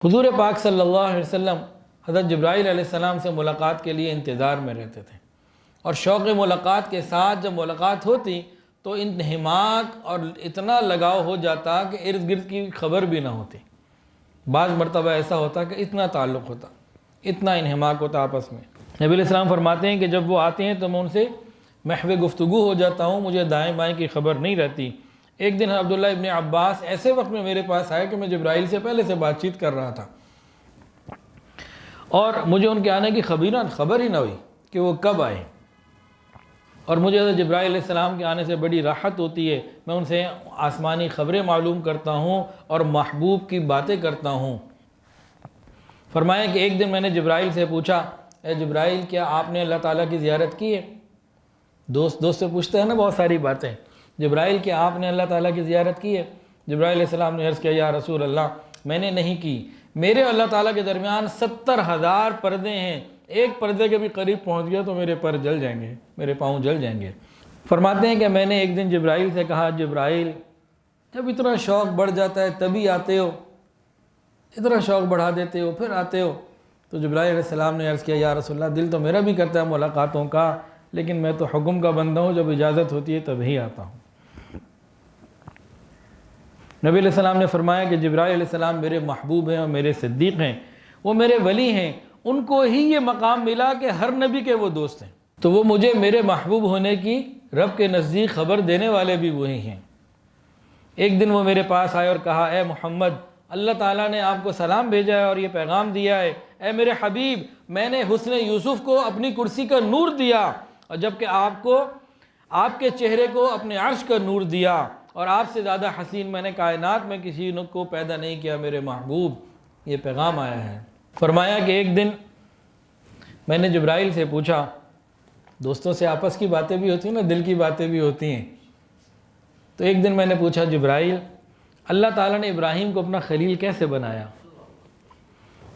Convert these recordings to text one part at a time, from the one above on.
حضور پاک صلی اللہ علیہ وسلم حضرت جبرائیل علیہ السلام سے ملاقات کے لیے انتظار میں رہتے تھے، اور شوق ملاقات کے ساتھ جب ملاقات ہوتی تو انہماک اور اتنا لگاؤ ہو جاتا کہ ارد گرد کی خبر بھی نہ ہوتی۔ بعض مرتبہ ایسا ہوتا کہ اتنا تعلق ہوتا، اتنا انہماک ہوتا آپس میں۔ نبی علیہ السلام فرماتے ہیں کہ جب وہ آتے ہیں تو میں ان سے محو گفتگو ہو جاتا ہوں، مجھے دائیں بائیں کی خبر نہیں رہتی۔ ایک دن عبداللہ ابن عباس ایسے وقت میں میرے پاس آئے کہ میں جبرائیل سے پہلے سے بات چیت کر رہا تھا، اور مجھے ان کے آنے کی خبر ہی نہ ہوئی کہ وہ کب آئے، اور مجھے حضرت جبرائیل علیہ السلام کے آنے سے بڑی راحت ہوتی ہے۔ میں ان سے آسمانی خبریں معلوم کرتا ہوں اور محبوب کی باتیں کرتا ہوں۔ فرمایا کہ ایک دن میں نے جبرائیل سے پوچھا، اے جبرائیل، کیا آپ نے اللہ تعالیٰ کی زیارت کی ہے؟ دوست سے پوچھتے ہیں نا بہت ساری باتیں۔ جبرائیل، کیا آپ نے اللہ تعالیٰ کی زیارت کی ہے؟ جبرائیل علیہ السلام نے عرض کیا، یا رسول اللہ، میں نے نہیں کی، میرے اللہ تعالیٰ کے درمیان 70,000 پردے ہیں، ایک پردے کے بھی قریب پہنچ گیا تو میرے پر جل جائیں گے، میرے پاؤں جل جائیں گے۔ فرماتے ہیں کہ میں نے ایک دن جبرائیل سے کہا، جبرائیل، جب اتنا شوق بڑھ جاتا ہے تبھی آتے ہو، اتنا شوق بڑھا دیتے ہو پھر آتے ہو؟ تو جبرائیل علیہ السلام نے عرض کیا، یا رسول اللہ، دل تو میرا بھی کرتا ہے ملاقاتوں کا، لیکن میں تو حکم کا بندہ ہوں، جب اجازت ہوتی ہے تبھی آتا ہوں۔ نبی علیہ السلام نے فرمایا کہ جبرائیل علیہ السلام میرے محبوب ہیں اور میرے صدیق ہیں، وہ میرے ولی ہیں، ان کو ہی یہ مقام ملا کہ ہر نبی کے وہ دوست ہیں، تو وہ مجھے میرے محبوب ہونے کی رب کے نزدیک خبر دینے والے بھی وہی ہیں۔ ایک دن وہ میرے پاس آئے اور کہا، اے محمد، اللہ تعالیٰ نے آپ کو سلام بھیجا ہے اور یہ پیغام دیا ہے، اے میرے حبیب، میں نے حسن یوسف کو اپنی کرسی کا نور دیا، اور جبکہ آپ کے چہرے کو اپنے عرش کا نور دیا، اور آپ سے زیادہ حسین میں نے کائنات میں کسی کو پیدا نہیں کیا، میرے محبوب، یہ پیغام آیا ہے۔ فرمایا کہ ایک دن میں نے جبرائیل سے پوچھا، دوستوں سے آپس کی باتیں بھی ہوتی ہیں نا، دل کی باتیں بھی ہوتی ہیں، تو ایک دن میں نے پوچھا، جبرائیل، اللہ تعالیٰ نے ابراہیم کو اپنا خلیل کیسے بنایا؟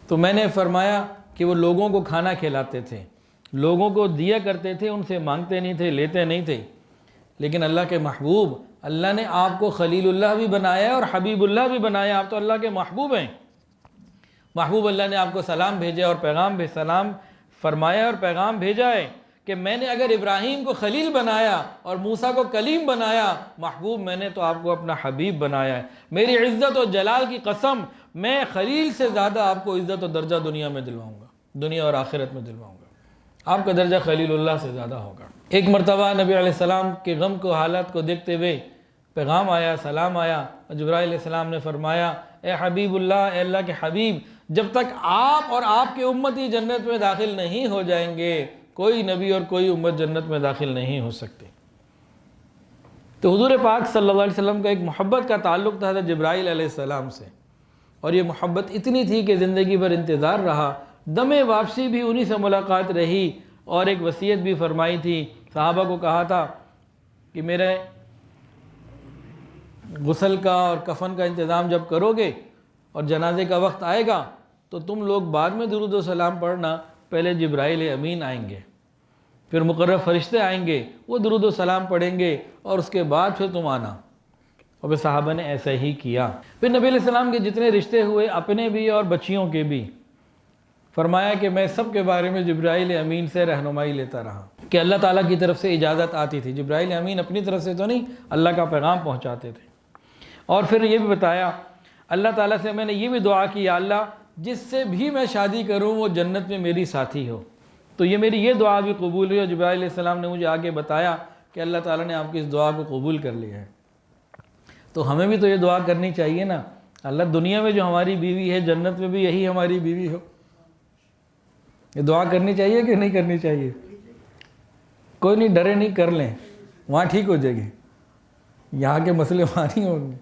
تو میں نے فرمایا کہ وہ لوگوں کو کھانا کھلاتے تھے، لوگوں کو دیا کرتے تھے، ان سے مانگتے نہیں تھے، لیتے نہیں تھے، لیکن اللہ کے محبوب، اللہ نے آپ کو خلیل اللہ بھی بنایا اور حبیب اللہ بھی بنایا، آپ تو اللہ کے محبوب ہیں۔ محبوب اللہ نے آپ کو سلام بھیجا اور سلام فرمایا اور پیغام بھیجا ہے کہ میں نے اگر ابراہیم کو خلیل بنایا اور موسیٰ کو کلیم بنایا، محبوب، میں نے تو آپ کو اپنا حبیب بنایا ہے۔ میری عزت و جلال کی قسم، میں خلیل سے زیادہ آپ کو عزت و درجہ دنیا میں دلواؤں گا، دنیا اور آخرت میں دلواؤں گا، آپ کا درجہ خلیل اللہ سے زیادہ ہوگا۔ ایک مرتبہ نبی علیہ السلام کے غم کو، حالات کو دیکھتے ہوئے پیغام آیا، سلام آیا، اور جبرائیل علیہ السلام نے فرمایا، اے حبیب اللہ، اے اللہ کے حبیب، جب تک آپ اور آپ کے امتی جنت میں داخل نہیں ہو جائیں گے، کوئی نبی اور کوئی امت جنت میں داخل نہیں ہو سکتے۔ تو حضور پاک صلی اللہ علیہ وسلم کا ایک محبت کا تعلق تھا حضرت جبرائیل علیہ السلام سے، اور یہ محبت اتنی تھی کہ زندگی بھر انتظار رہا، دم واپسی بھی انہی سے ملاقات رہی، اور ایک وصیت بھی فرمائی تھی، صحابہ کو کہا تھا کہ میرے غسل کا اور کفن کا انتظام جب کرو گے اور جنازے کا وقت آئے گا تو تم لوگ بعد میں درود و سلام پڑھنا، پہلے جبرائیل امین آئیں گے، پھر مقرب فرشتے آئیں گے، وہ درود و سلام پڑھیں گے، اور اس کے بعد پھر تم آنا۔ اور پھر صحابہ نے ایسا ہی کیا۔ پھر نبی علیہ السلام کے جتنے رشتے ہوئے، اپنے بھی اور بچیوں کے بھی، فرمایا کہ میں سب کے بارے میں جبرائیل امین سے رہنمائی لیتا رہا، کہ اللہ تعالیٰ کی طرف سے اجازت آتی تھی، جبرائیل امین اپنی طرف سے تو نہیں، اللہ کا پیغام پہنچاتے تھے۔ اور پھر یہ بھی بتایا، اللہ تعالیٰ سے میں نے یہ بھی دعا کی، یا اللہ، جس سے بھی میں شادی کروں وہ جنت میں میری ساتھی ہو، تو یہ میری یہ دعا بھی قبول ہوئی، اور جبرائیل علیہ السلام نے مجھے آگے بتایا کہ اللہ تعالیٰ نے آپ کی اس دعا کو قبول کر لیا ہے۔ تو ہمیں بھی تو یہ دعا کرنی چاہیے نا، اللہ دنیا میں جو ہماری بیوی ہے، جنت میں بھی یہی ہماری بیوی ہو۔ یہ دعا کرنی چاہیے کہ نہیں کرنی چاہیے؟ کوئی نہیں، ڈرے نہیں، کر لیں، وہاں ٹھیک ہو جائے گی، یہاں کے مسئلے وہاں نہیں ہوں گے۔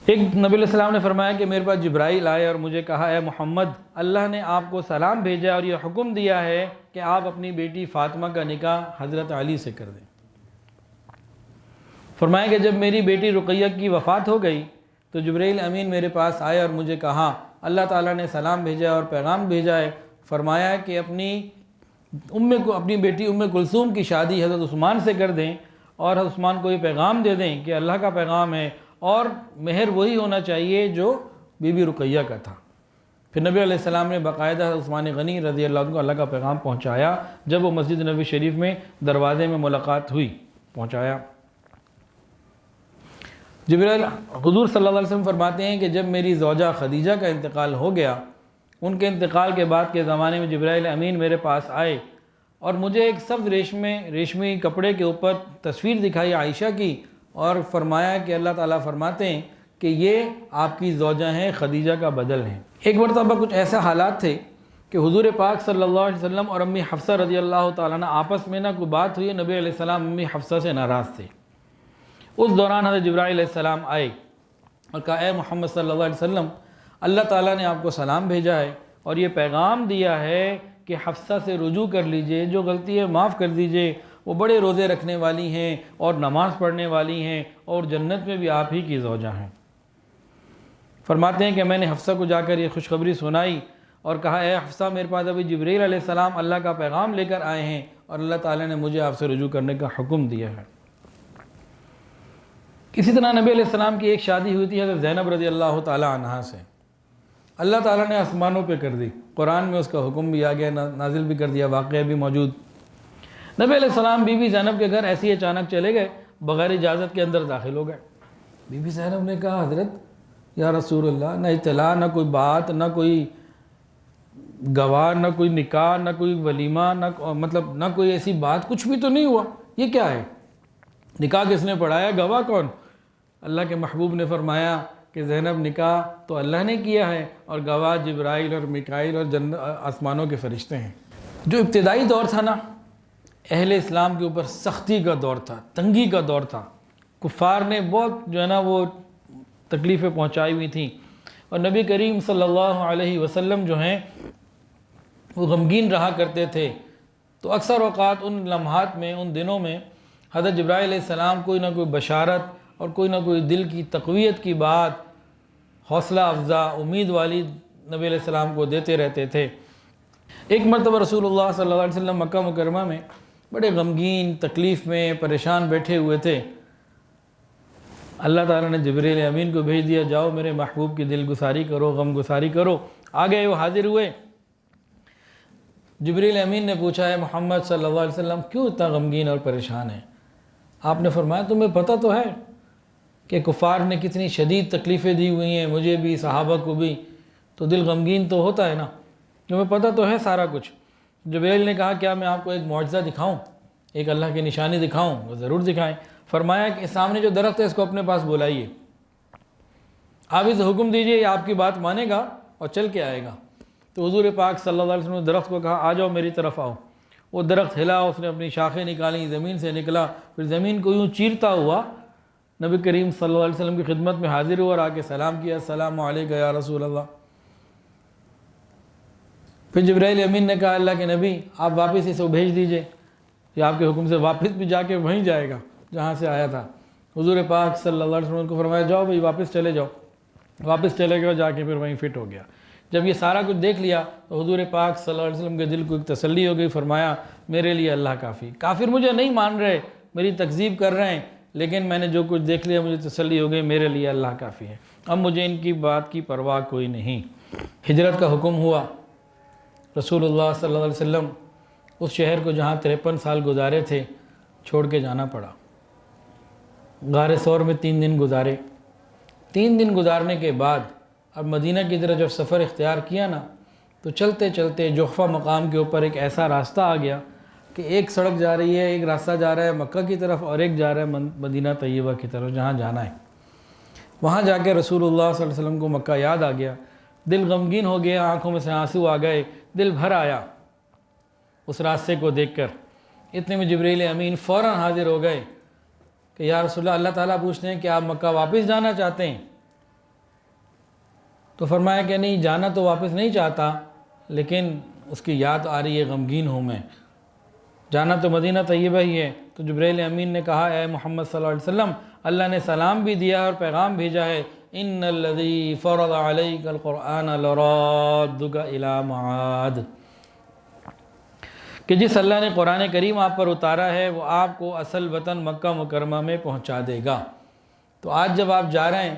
ایک نبی علیہ السلام نے فرمایا کہ میرے پاس جبرائیل آئے اور مجھے کہا، اے محمد، اللہ نے آپ کو سلام بھیجا اور یہ حکم دیا ہے کہ آپ اپنی بیٹی فاطمہ کا نکاح حضرت علی سے کر دیں۔ فرمایا کہ جب میری بیٹی رقیہ کی وفات ہو گئی تو جبرائیل امین میرے پاس آئے اور مجھے کہا، اللہ تعالیٰ نے سلام بھیجا اور پیغام بھیجا ہے، فرمایا کہ اپنی بیٹی کلثوم کی شادی حضرت عثمان سے کر دیں، اور حضرت عثمان کو یہ پیغام دے دیں کہ اللہ کا پیغام ہے، اور مہر وہی ہونا چاہیے جو بی بی رقیہ کا تھا۔ پھر نبی علیہ السلام نے باقاعدہ عثمان غنی رضی اللہ عنہ کو اللہ کا پیغام پہنچایا جب وہ مسجد نبوی شریف میں دروازے میں ملاقات ہوئی، پہنچایا۔ جبرائیل حضور صلی اللہ علیہ وسلم فرماتے ہیں کہ جب میری زوجہ خدیجہ کا انتقال ہو گیا، ان کے انتقال کے بعد کے زمانے میں جبرائیل امین میرے پاس آئے اور مجھے ایک سبز ریشمی کپڑے کے اوپر تصویر دکھائی عائشہ کی، اور فرمایا کہ اللہ تعالیٰ فرماتے ہیں کہ یہ آپ کی زوجہ ہیں، خدیجہ کا بدل ہیں۔ ایک مرتبہ کچھ ایسا حالات تھے کہ حضور پاک صلی اللہ علیہ وسلم اور امی حفصہ رضی اللہ تعالیٰ عنہ آپس میں نہ کوئی بات ہوئی، نبی علیہ السلام امی حفصہ سے ناراض تھے۔ اس دوران حضرت جبرائیل علیہ السلام آئے اور کہا اے محمد صلی اللہ علیہ وسلم، اللہ تعالیٰ نے آپ کو سلام بھیجا ہے اور یہ پیغام دیا ہے کہ حفصہ سے رجوع کر لیجئے، جو غلطی ہے معاف کر دیجئے، وہ بڑے روزے رکھنے والی ہیں اور نماز پڑھنے والی ہیں اور جنت میں بھی آپ ہی کی زوجہ ہیں۔ فرماتے ہیں کہ میں نے حفصہ کو جا کر یہ خوشخبری سنائی اور کہا اے حفصہ، میرے پاس ابھی جبرائیل علیہ السلام اللہ کا پیغام لے کر آئے ہیں اور اللہ تعالیٰ نے مجھے آپ سے رجوع کرنے کا حکم دیا ہے۔ اسی طرح نبی علیہ السلام کی ایک شادی ہوئی تھی حضرت زینب رضی اللہ تعالیٰ عنہا سے، اللہ تعالیٰ نے آسمانوں پہ کر دی، قرآن میں اس کا حکم بھی آ گیا، نازل بھی کر دیا، واقعہ بھی موجود۔ نبی علیہ السلام بی بی زینب کے گھر ایسی اچانک چلے گئے، بغیر اجازت کے اندر داخل ہو گئے۔ بی بی زینب نے کہا حضرت یا رسول اللہ، نہ اطلاع، نہ کوئی بات، نہ کوئی گواہ، نہ کوئی نکاح، نہ کوئی ولیمہ، نہ کوئی ایسی بات، کچھ بھی تو نہیں ہوا، یہ کیا ہے؟ نکاح کس نے پڑھایا، گواہ کون؟ اللہ کے محبوب نے فرمایا کہ زینب نکاح تو اللہ نے کیا ہے اور گواہ جبرائیل اور میکائیل اور آسمانوں کے فرشتے ہیں۔ جو ابتدائی دور تھا نا، اہل اسلام کے اوپر سختی کا دور تھا، تنگی کا دور تھا، کفار نے بہت جو ہے نا وہ تکلیفیں پہنچائی ہوئی تھیں، اور نبی کریم صلی اللہ علیہ وسلم جو ہیں وہ غمگین رہا کرتے تھے۔ تو اکثر اوقات ان لمحات میں، ان دنوں میں حضرت جبرائیل علیہ السلام کوئی نہ کوئی بشارت اور کوئی نہ کوئی دل کی تقویت کی بات، حوصلہ افزا، امید والی نبی علیہ السلام کو دیتے رہتے تھے۔ ایک مرتبہ رسول اللہ صلی اللہ علیہ وسلم مکہ مکرمہ میں بڑے غمگین، تکلیف میں، پریشان بیٹھے ہوئے تھے۔ اللہ تعالیٰ نے جبرائیل امین کو بھیج دیا، جاؤ میرے محبوب کی دل گساری کرو، غم گساری کرو۔ آگے وہ حاضر ہوئے۔ جبرائیل امین نے پوچھا ہے محمد صلی اللہ علیہ وسلم کیوں اتنا غمگین اور پریشان ہے؟ آپ نے فرمایا تمہیں پتہ تو ہے کہ کفار نے کتنی شدید تکلیفیں دی ہوئی ہیں، مجھے بھی، صحابہ کو بھی، تو دل غمگین تو ہوتا ہے نا، تمہیں پتہ تو ہے سارا کچھ۔ جبرائیل نے کہا کیا میں آپ کو ایک معجزہ دکھاؤں، ایک اللہ کی نشانی دکھاؤں؟ وہ ضرور دکھائیں۔ فرمایا کہ سامنے جو درخت ہے اس کو اپنے پاس بلائیے، آپ اسے حکم دیجئے، یہ آپ کی بات مانے گا اور چل کے آئے گا۔ تو حضور پاک صلی اللہ علیہ وسلم نے درخت کو کہا آ جاؤ میری طرف آؤ۔ وہ درخت ہلا، اس نے اپنی شاخیں نکالی، زمین سے نکلا، پھر زمین کو یوں چیرتا ہوا نبی کریم صلی اللہ علیہ وسلم کی خدمت میں حاضر ہوا اور آ کے سلام کیا، السلام علیکم یا رسول اللہ۔ پھر جبرائیل امین نے کہا اللہ کے نبی آپ واپس اسے بھیج دیجئے، یہ آپ کے حکم سے واپس بھی جا کے وہیں جائے گا جہاں سے آیا تھا۔ حضور پاک صلی اللہ علیہ وسلم کو فرمایا جاؤ بھائی واپس چلے جاؤ، واپس چلے گئے، جا کے پھر وہیں فٹ ہو گیا۔ جب یہ سارا کچھ دیکھ لیا تو حضور پاک صلی اللہ علیہ وسلم کے دل کو ایک تسلی ہو گئی، فرمایا میرے لیے اللہ کافی، کافر مجھے نہیں مان رہے، میری تکذیب کر رہے ہیں، لیکن میں نے جو کچھ دیکھ لیا مجھے تسلی ہو گئی، میرے لیے اللہ کافی ہے، اب مجھے ان کی بات کی پرواہ کوئی نہیں۔ ہجرت کا حکم ہوا، رسول اللہ صلی اللہ علیہ وسلم اس شہر کو جہاں 53 سال گزارے تھے چھوڑ کے جانا پڑا۔ غار ثور میں 3 دن گزارے۔ 3 دن گزارنے کے بعد اب مدینہ کی طرف جب سفر اختیار کیا نا تو چلتے چلتے جحفہ مقام کے اوپر ایک ایسا راستہ آ گیا کہ ایک سڑک جا رہی ہے، ایک راستہ جا رہا ہے مکہ کی طرف اور ایک جا رہا ہے مدینہ طیبہ کی طرف جہاں جانا ہے۔ وہاں جا کے رسول اللہ صلی اللہ علیہ وسلم کو مکہ یاد آ گیا، دل غمگین ہو گیا، آنکھوں میں سے آنسو آ گئے، دل بھر آیا اس راستے کو دیکھ کر۔ اتنے میں جبرائیل امین فوراً حاضر ہو گئے کہ یا رسول اللہ تعالیٰ پوچھتے ہیں کہ آپ مکہ واپس جانا چاہتے ہیں؟ تو فرمایا کہ نہیں، جانا تو واپس نہیں چاہتا، لیکن اس کی یاد آ رہی ہے، غمگین ہوں میں، جانا تو مدینہ طیبہ ہی ہے۔ تو جبرائیل امین نے کہا اے محمد صلی اللہ علیہ وسلم اللہ نے سلام بھی دیا اور پیغام بھیجا ہے، ان الذی فرض علیک القرآن لرادک الی معاد، کہ جس اللہ نے قرآن کریم آپ پر اتارا ہے وہ آپ کو اصل وطن مکہ مکرمہ میں پہنچا دے گا۔ تو آج جب آپ جا رہے ہیں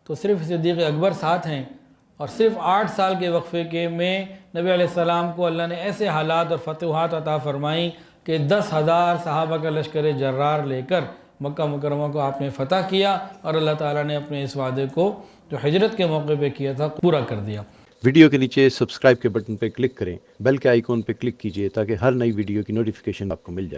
تو صرف صدیق اکبر ساتھ ہیں اور صرف 8 سال کے وقفے کے میں نبی علیہ السلام کو اللہ نے ایسے حالات اور فتوحات عطا فرمائیں کہ 10,000 صحابہ کا لشکر جرار لے کر مکہ مکرمہ کو آپ نے فتح کیا، اور اللہ تعالیٰ نے اپنے اس وعدے کو جو ہجرت کے موقع پہ کیا تھا پورا کر دیا۔ ویڈیو کے نیچے سبسکرائب کے بٹن پہ کلک کریں، بیل کے آئیکن پہ کلک کیجئے تاکہ ہر نئی ویڈیو کی نوٹیفیکیشن آپ کو مل جائے۔